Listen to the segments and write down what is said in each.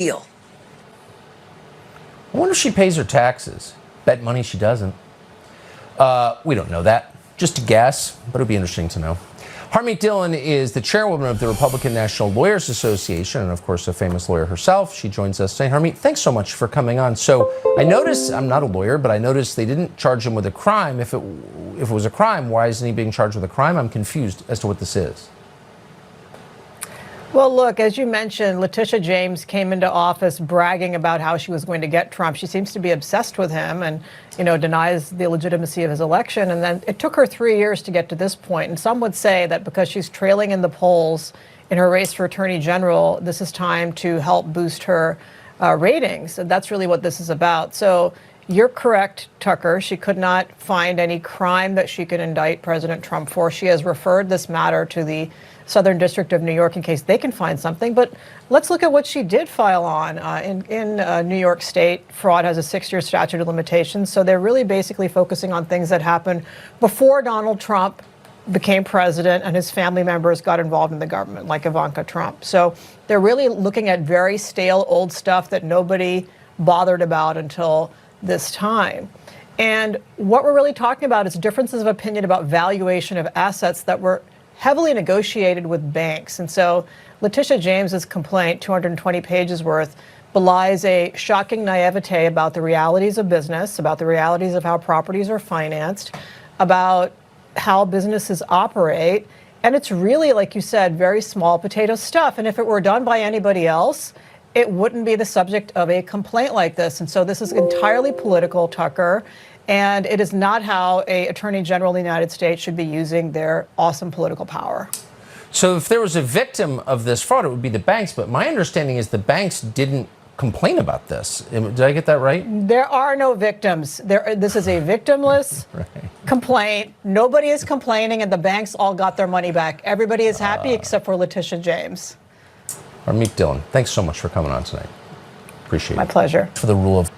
deal. I wonder if she pays her taxes. Bet money she doesn't. We don't know that. Just a guess, but it'd be interesting to know. Harmeet Dillon is the chairwoman of the Republican National Lawyers Association and, of course, a famous lawyer herself. She joins us today. Harmeet, thanks so much for coming on. So I noticed, I'm not a lawyer, but I noticed they didn't charge him with a crime. If it was a crime, why isn't he being charged with a crime? I'm confused as to what this is. Well, look, as you mentioned, Letitia James came into office bragging about how she was going to get Trump. She seems to be obsessed with him and, denies the legitimacy of his election. And then it took her 3 years to get to this point. And some would say that because she's trailing in the polls in her race for attorney general, this is time to help boost her ratings. And that's really what this is about. So you're correct, Tucker. She could not find any crime that she could indict President Trump for. She has referred this matter to the Southern District of New York in case they can find something. But let's look at what she did file on. In New York State, fraud has a 6-year statute of limitations. So they're really basically focusing on things that happened before Donald Trump became president and his family members got involved in the government, like Ivanka Trump. So they're really looking at very stale old stuff that nobody bothered about until this time. And what we're really talking about is differences of opinion about valuation of assets that were heavily negotiated with banks. And so Letitia James's complaint, 220 pages worth, belies a shocking naivete about the realities of business, about the realities of how properties are financed, about how businesses operate. And it's really, like you said, very small potato stuff. And if it were done by anybody else, it wouldn't be the subject of a complaint like this. And so this is entirely political, Tucker. And it is not how an attorney general of the United States should be using their awesome political power. So if there was a victim of this fraud, it would be the banks. But my understanding is the banks didn't complain about this. Did I get that right? There are no victims. This is a victimless complaint. Nobody is complaining, and the banks all got their money back. Everybody is happy except for Letitia James. Harmeet Dillon, thanks so much for coming on tonight. Appreciate it. My pleasure. For the rule of...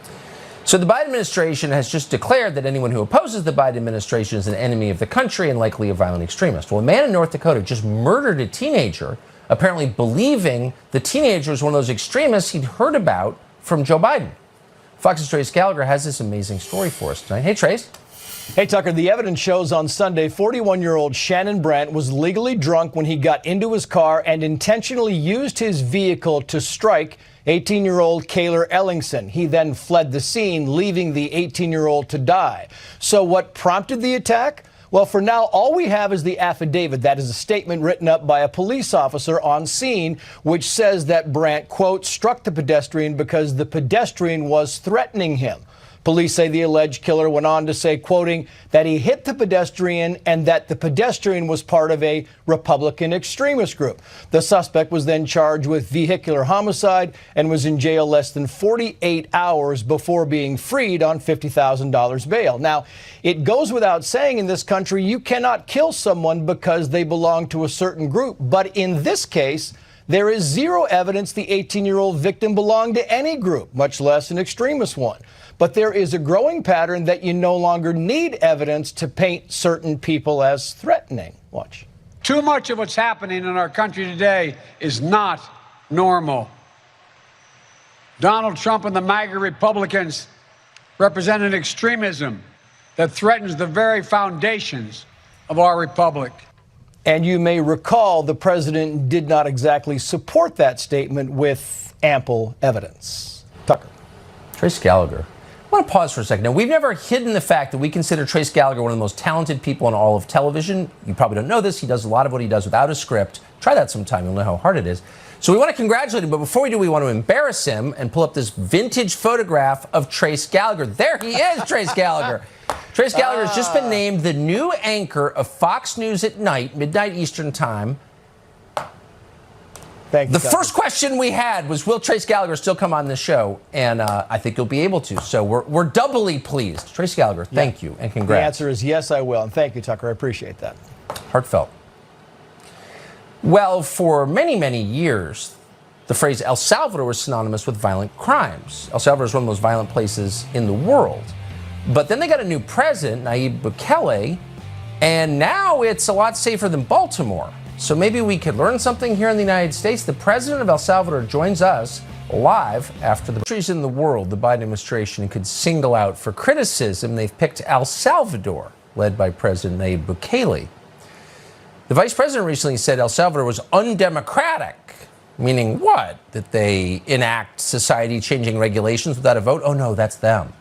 So the Biden administration has just declared that anyone who opposes the Biden administration is an enemy of the country and likely a violent extremist. Well, a man in North Dakota just murdered a teenager, apparently believing the teenager was one of those extremists he'd heard about from Joe Biden. Fox's Trace Gallagher has this amazing story for us tonight. Hey, Trace. Hey, Tucker, the evidence shows on Sunday 41-year-old Shannon Brandt was legally drunk when he got into his car and intentionally used his vehicle to strike 18-year-old Kayler Ellingson. He then fled the scene, leaving the 18-year-old to die. So what prompted the attack? Well, for now, all we have is the affidavit. That is a statement written up by a police officer on scene, which says that Brandt, quote, struck the pedestrian because the pedestrian was threatening him. Police say the alleged killer went on to say, quoting, that he hit the pedestrian and that the pedestrian was part of a Republican extremist group. The suspect was then charged with vehicular homicide and was in jail less than 48 hours before being freed on $50,000 bail. Now, it goes without saying in this country, you cannot kill someone because they belong to a certain group. But in this case, there is zero evidence the 18-year-old victim belonged to any group, much less an extremist one. But there is a growing pattern that you no longer need evidence to paint certain people as threatening. Watch. Too much of what's happening in our country today is not normal. Donald Trump and the MAGA Republicans represent an extremism that threatens the very foundations of our republic. And you may recall the president did not exactly support that statement with ample evidence. Tucker. Trace Gallagher. I want to pause for a second. Now, we've never hidden the fact that we consider Trace Gallagher one of the most talented people in all of television. You probably don't know this. He does a lot of what he does without a script. Try that sometime. You'll know how hard it is. So we want to congratulate him. But before we do, we want to embarrass him and pull up this vintage photograph of Trace Gallagher. There he is, Trace Gallagher. Trace Gallagher has just been named the new anchor of Fox News at night, midnight Eastern time. Thank you, the first question we had was, will Trace Gallagher still come on this show? And I think you'll be able to. So we're doubly pleased. Trace Gallagher, thank you and congrats. The answer is yes, I will. And thank you, Tucker. I appreciate that. Heartfelt. Well, for many, many years, the phrase El Salvador was synonymous with violent crimes. El Salvador is one of the most violent places in the world. But then they got a new president, Nayib Bukele, and now it's a lot safer than Baltimore. So maybe we could learn something here in the United States. The president of El Salvador joins us live after the countries in the world the Biden administration could single out for criticism. They've picked El Salvador, led by President Nayib Bukele. The vice president recently said El Salvador was undemocratic, meaning what? That they enact society-changing regulations without a vote? Oh, no, that's them.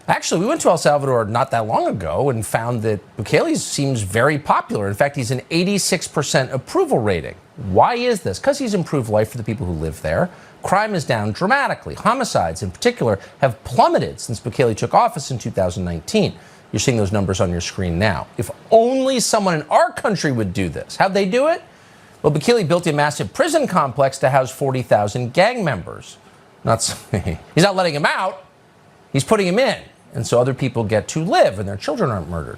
Actually, we went to El Salvador not that long ago and found that Bukele seems very popular. In fact, he's an 86% approval rating. Why is this? Because he's improved life for the people who live there. Crime is down dramatically. Homicides, in particular, have plummeted since Bukele took office in 2019. You're seeing those numbers on your screen now. If only someone in our country would do this. How'd they do it? Well, Bukele built a massive prison complex to house 40,000 gang members. He's not letting them out. He's putting them in. And so other people get to live and their children aren't murdered.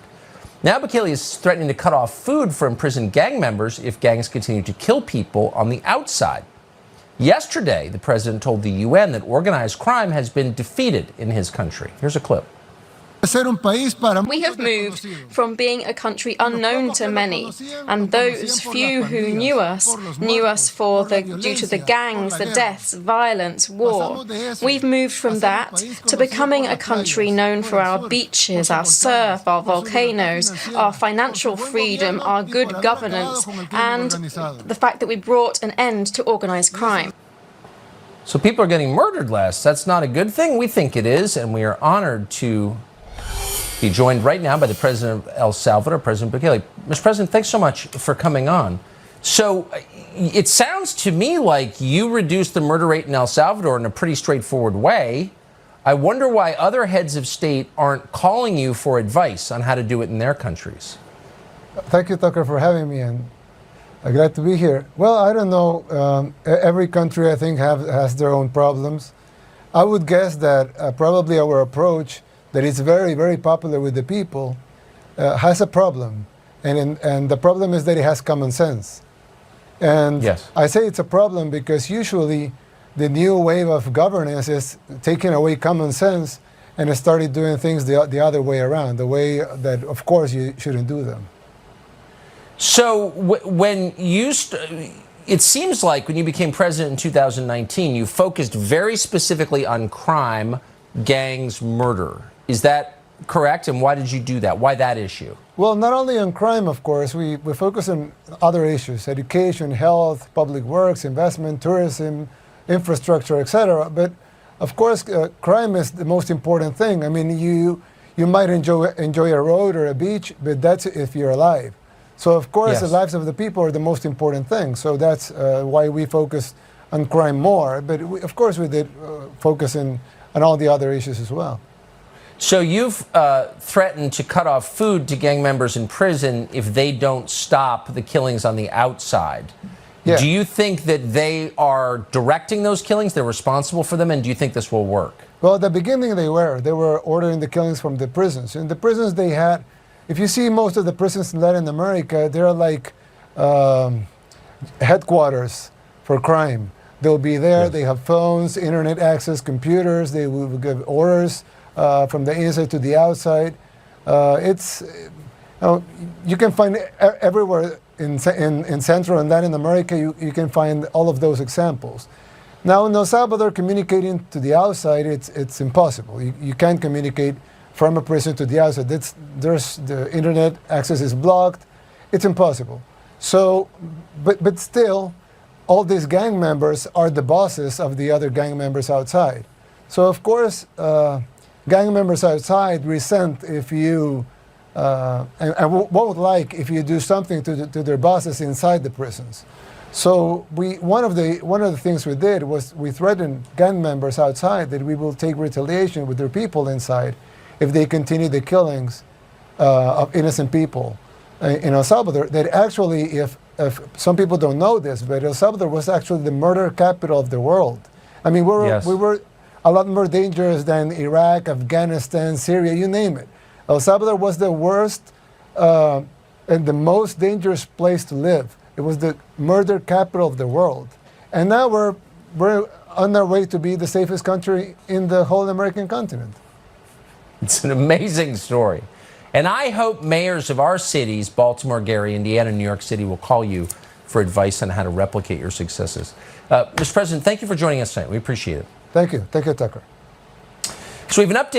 Now Bukele is threatening to cut off food for imprisoned gang members if gangs continue to kill people on the outside. Yesterday, the president told the UN that organized crime has been defeated in his country. Here's a clip. We have moved from being a country unknown to many, and those few who knew us due to the gangs, the deaths, violence, war. We've moved from that to becoming a country known for our beaches, our surf, our volcanoes, our financial freedom, our good governance, and the fact that we brought an end to organized crime. So people are getting murdered less. That's not a good thing. We think it is, and we are honored to be joined right now by the president of El Salvador, President Bukele. Mr. President, thanks so much for coming on. So it sounds to me like you reduced the murder rate in El Salvador in a pretty straightforward way. I wonder why other heads of state aren't calling you for advice on how to do it in their countries. Thank you, Tucker, for having me, and I'm glad to be here. Well, I don't know. Every country, I think, has their own problems. I would guess that probably our approach that is very, very popular with the people, has a problem. And the problem is that it has common sense. And yes. I say it's a problem because usually the new wave of governance is taking away common sense and it started doing things the other way around, the way that, of course, you shouldn't do them. So when you... It seems like when you became president in 2019, you focused very specifically on crime, gangs, murder. Is that correct? And why did you do that? Why that issue? Well, not only on crime, of course. We focus on other issues: education, health, public works, investment, tourism, infrastructure, etc. But of course, crime is the most important thing. I mean, you might enjoy a road or a beach, but that's if you're alive. So of course, yes, the lives of the people are the most important thing. So that's why we focus on crime more. But of course, we did focus on all the other issues as well. So you've threatened to cut off food to gang members in prison if they don't stop the killings on the outside. Yeah. Do you think that they are directing those killings? They're responsible for them? And do you think this will work? Well, at the beginning they were ordering the killings from the prisons. In the prisons they had, if you see most of the prisons in Latin America, they're like headquarters for crime. They'll be there, yes, they have phones, internet access, computers, they will give orders from the inside to the outside. You can find everywhere in Central and Latin America, you can find all of those examples. Now in El Salvador, communicating to the outside, it's impossible. You can't communicate from a prison to the outside. The internet access is blocked. It's impossible. So, but still, all these gang members are the bosses of the other gang members outside. So of course, gang members outside resent if you and won't like if you do something to their bosses inside the prisons. So one of the things we did was we threatened gang members outside that we will take retaliation with their people inside if they continue the killings of innocent people in El Salvador. That actually, if some people don't know this, but El Salvador was actually the murder capital of the world. I mean, we were a lot more dangerous than Iraq, Afghanistan, Syria, you name it. El Salvador was the worst and the most dangerous place to live. It was the murder capital of the world. And now we're on our way to be the safest country in the whole American continent. It's an amazing story. And I hope mayors of our cities, Baltimore, Gary, Indiana, New York City, will call you for advice on how to replicate your successes. Mr. President, thank you for joining us tonight. We appreciate it. Thank you. Thank you, Tucker. So we have an update.